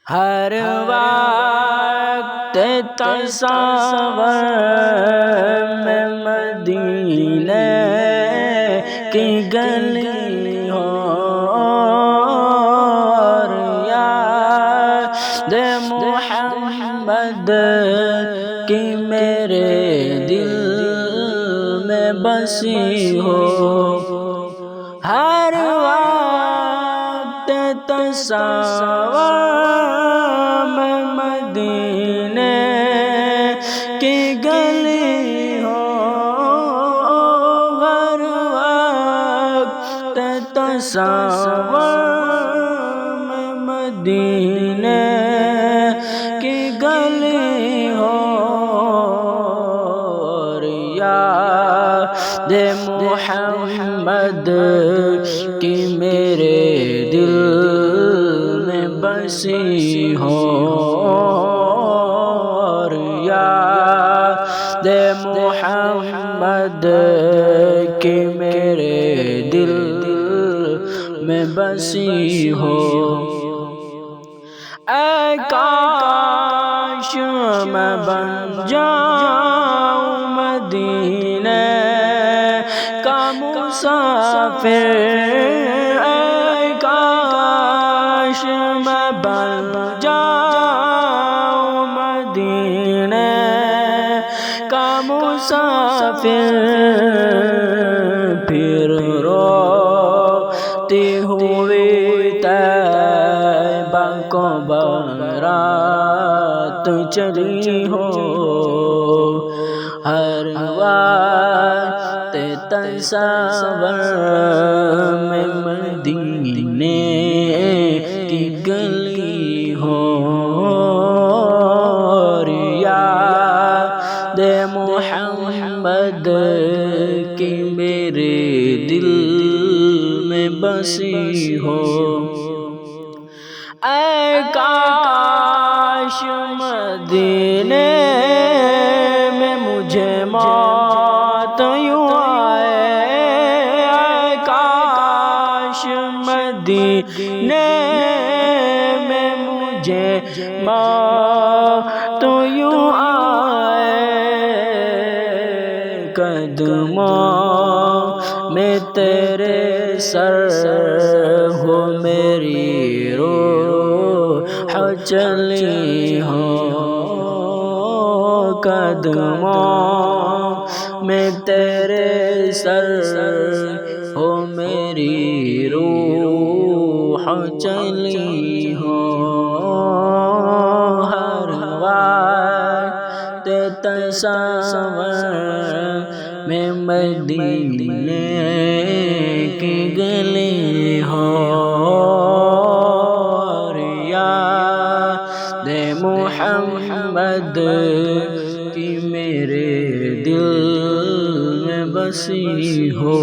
ہر وقت تصور میں مدینے کی گلی ہو، اور یاد محمد کی میرے دل میں بسی ہو۔ ہر وقت تصور میں مدینے کی گلی ہو، ہر وقت تصور میں مدینے کی گلی ہو، اور یاد محمد کی میرے دل میں بسی ہو، اور یاد محمد کی میرے دل میں بسی ہو۔ اے کاش میں بن جاؤں مدینے کا مسافر، اے کاش میں بن جاؤں مدینے کا مسافر، پھر روتی ہوئی طیبہ کو بارات چلی ہو، ہر وقت تصور میں مدینے کی گلی ہو، اور یاد محمد کی میرے دل میں بسی ہو۔ اے کاش مدینے میں مجھے موت یوں آئے، اے کاش مدینے میں مجھے موت یوں آئے، قدموں میں تیرے سر ہو میری روح چلی ہو، قدموں میں تیرے سر ہو میری روح چلی ہو، ہر وقت تصور میں مدینے کی گلی ہو، اور یاد محمد کی میرے دل میں بسی ہو۔